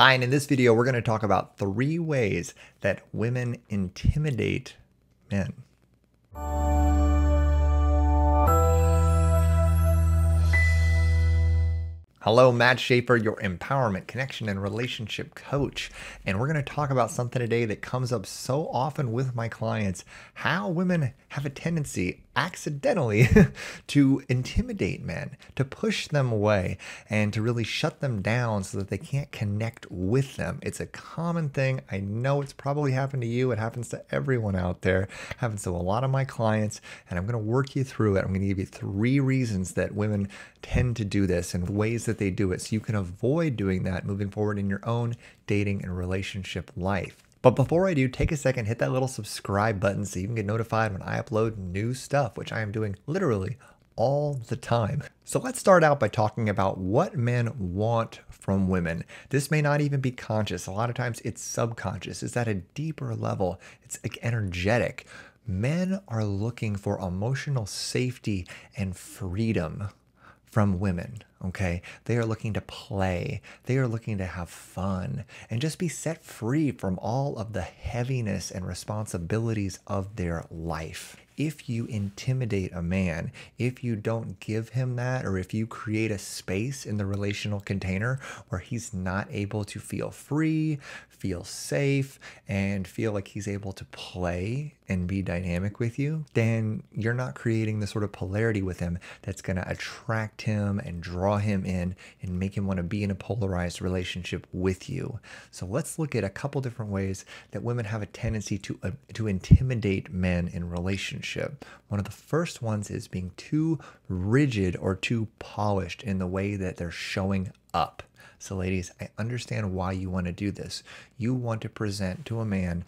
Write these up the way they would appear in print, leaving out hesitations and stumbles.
Hi, and in this video, we're going to talk about 3 ways that women intimidate men. Hello, Matt Shaffer, your empowerment, connection, and relationship coach. And we're going to talk about something today that comes up so often with my clients, how women have a tendency accidentally to intimidate men, to push them away, and to really shut them down so that they can't connect with them. It's a common thing. I know it's probably happened to you. It happens to everyone out there. It happens to a lot of my clients, and I'm going to work you through it. I'm going to give you 3 reasons that women tend to do this and ways that they do it so you can avoid doing that moving forward in your own dating and relationship life. But before I do, take a second, hit that little subscribe button so you can get notified when I upload new stuff, which I am doing literally all the time. So let's start out by talking about what men want from women. This may not even be conscious. A lot of times it's subconscious. It's at a deeper level. It's energetic. Men are looking for emotional safety and freedom from women, okay? They are looking to play. They are looking to have fun and just be set free from all of the heaviness and responsibilities of their life. If you intimidate a man, if you don't give him that, or if you create a space in the relational container where he's not able to feel free, feel safe, and feel like he's able to play and be dynamic with you, then you're not creating the sort of polarity with him that's going to attract him and draw him in and make him want to be in a polarized relationship with you. So let's look at a couple different ways that women have a tendency to intimidate men in relationships. One of the first ones is being too rigid or too polished in the way that they're showing up. So ladies, I understand why you want to do this. You want to present to a man,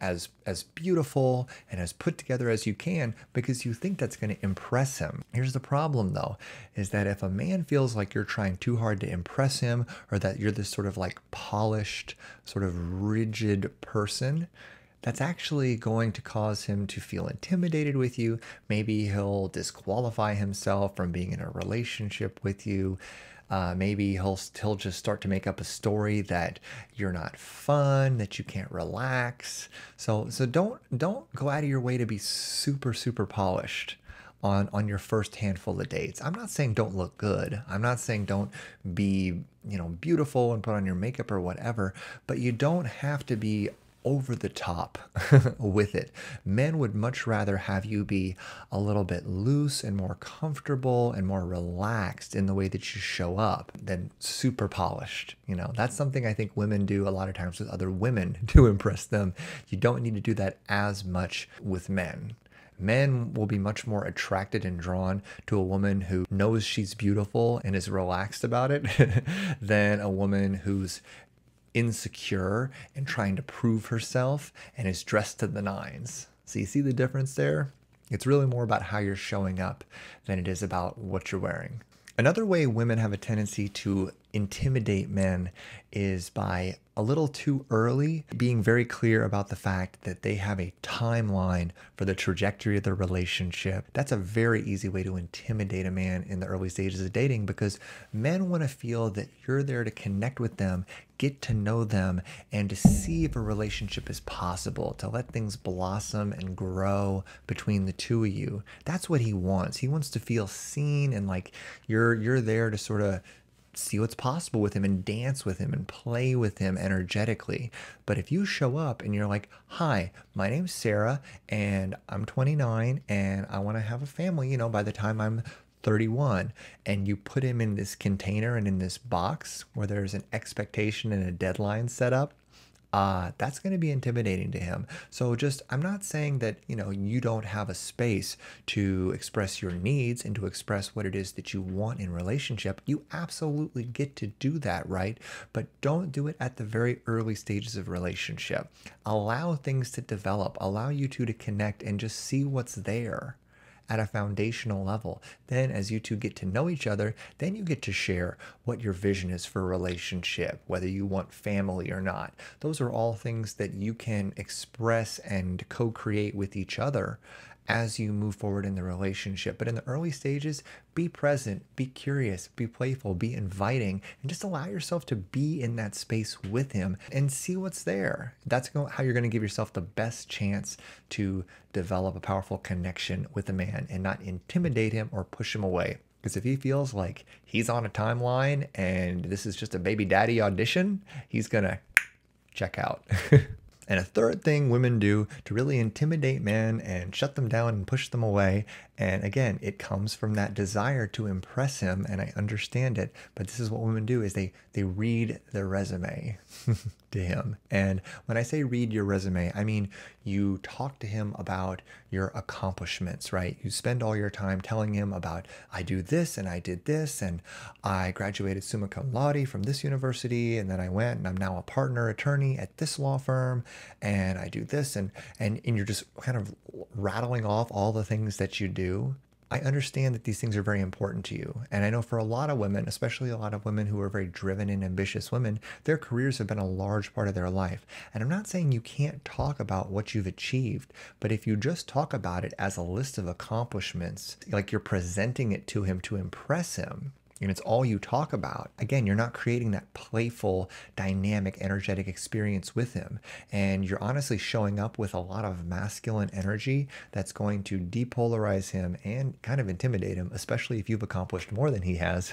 as beautiful and as put together as you can because you think that's going to impress him. Here's the problem though, is that if a man feels like you're trying too hard to impress him or that you're this sort of like polished, sort of rigid person, that's actually going to cause him to feel intimidated with you. Maybe he'll disqualify himself from being in a relationship with you. Maybe he'll just start to make up a story that you're not fun, that you can't relax. So don't go out of your way to be super polished on your first handful of dates. I'm not saying don't look good. I'm not saying don't be, beautiful and put on your makeup or whatever, but you don't have to be over the top with it. Men would much rather have you be a little bit loose and more comfortable and more relaxed in the way that you show up than super polished. That's something I think women do a lot of times with other women to impress them. You don't need to do that as much with men. Men will be much more attracted and drawn to a woman who knows she's beautiful and is relaxed about it than a woman who's insecure and trying to prove herself and is dressed to the nines. So you see the difference there? It's really more about how you're showing up than it is about what you're wearing. Another way women have a tendency to intimidate men is by a little too early being very clear about the fact that they have a timeline for the trajectory of the relationship. That's a very easy way to intimidate a man in the early stages of dating because men want to feel that you're there to connect with them, get to know them, and to see if a relationship is possible, to let things blossom and grow between the two of you. That's what he wants. He wants to feel seen and like you're there to sort of see what's possible with him and dance with him and play with him energetically. But if you show up and you're like, hi, my name's Sarah and I'm 29 and I want to have a family, by the time I'm 31, and you put him in this container and in this box where there's an expectation and a deadline set up, that's going to be intimidating to him. So I'm not saying that, you don't have a space to express your needs and to express what it is that you want in relationship. You absolutely get to do that, right? But don't do it at the very early stages of relationship. Allow things to develop, allow you two to connect and just see what's there at a foundational level. Then as you two get to know each other, then you get to share what your vision is for a relationship, whether you want family or not. Those are all things that you can express and co-create with each other as you move forward in the relationship. But in the early stages, be present, be curious, be playful, be inviting, and just allow yourself to be in that space with him and see what's there. That's how you're going to give yourself the best chance to develop a powerful connection with a man and not intimidate him or push him away. Because if he feels like he's on a timeline and this is just a baby daddy audition, he's going to check out. And a third thing women do to really intimidate men and shut them down and push them away, and again, it comes from that desire to impress him, and I understand it, but this is what women do, is they read their resume to him. And when I say read your resume, I mean you talk to him about your accomplishments, right? You spend all your time telling him about, I do this and I did this, and I graduated summa cum laude from this university, and then I went and I'm now a partner attorney at this law firm, and I do this, and you're just kind of rattling off all the things that you do. I understand that these things are very important to you. And I know for a lot of women, especially a lot of women who are very driven and ambitious women, their careers have been a large part of their life. And I'm not saying you can't talk about what you've achieved, but if you just talk about it as a list of accomplishments, like you're presenting it to him to impress him, and it's all you talk about, again, you're not creating that playful, dynamic, energetic experience with him. And you're honestly showing up with a lot of masculine energy that's going to depolarize him and kind of intimidate him, especially if you've accomplished more than he has.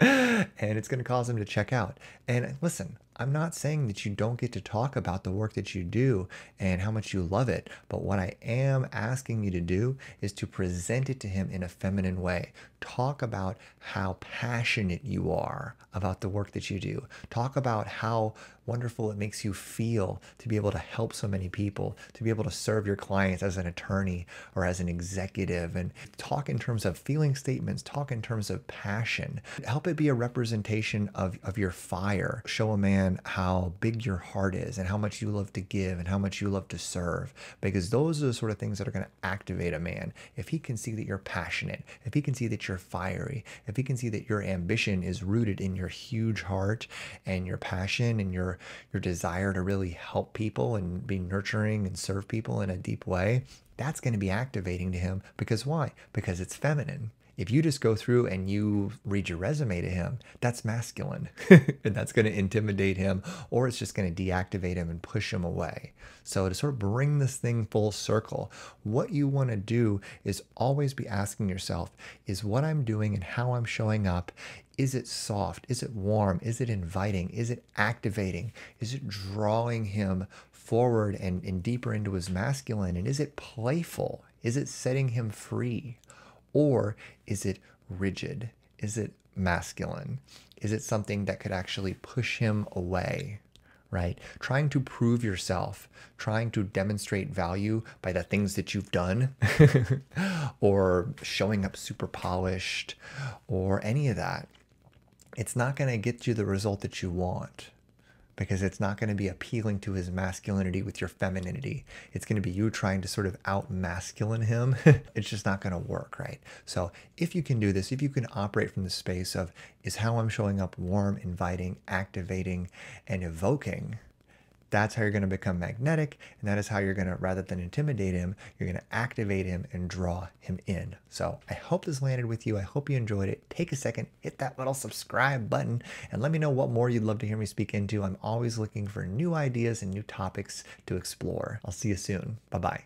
And it's going to cause him to check out. And listen, I'm not saying that you don't get to talk about the work that you do and how much you love it, but what I am asking you to do is to present it to him in a feminine way. Talk about how passionate you are about the work that you do. Talk about how wonderful it makes you feel to be able to help so many people, to be able to serve your clients as an attorney or as an executive, and talk in terms of feeling statements, talk in terms of passion. Help it be a representation of your fire. Show a man how big your heart is and how much you love to give and how much you love to serve, because those are the sort of things that are going to activate a man. If he can see that you're passionate, if he can see that you're fiery, if he can see that your ambition is rooted in your huge heart and your passion and your desire to really help people and be nurturing and serve people in a deep way, that's going to be activating to him. Because why? Because it's feminine. If you just go through and you read your resume to him, that's masculine. And that's going to intimidate him, or it's just going to deactivate him and push him away. So to sort of bring this thing full circle, what you want to do is always be asking yourself, is what I'm doing and how I'm showing up, is it soft? Is it warm? Is it inviting? Is it activating? Is it drawing him forward and deeper into his masculine? And is it playful? Is it setting him free? Or is it rigid? Is it masculine? Is it something that could actually push him away, right? Trying to prove yourself, trying to demonstrate value by the things that you've done, or showing up super polished, or any of that. It's not going to get you the result that you want, because it's not going to be appealing to his masculinity with your femininity. It's going to be you trying to sort of out-masculine him. It's just not going to work, right? So if you can do this, if you can operate from the space of, is how I'm showing up warm, inviting, activating, and evoking, that's how you're going to become magnetic, and that is how you're going to, rather than intimidate him, you're going to activate him and draw him in. So I hope this landed with you. I hope you enjoyed it. Take a second, hit that little subscribe button, and let me know what more you'd love to hear me speak into. I'm always looking for new ideas and new topics to explore. I'll see you soon. Bye-bye.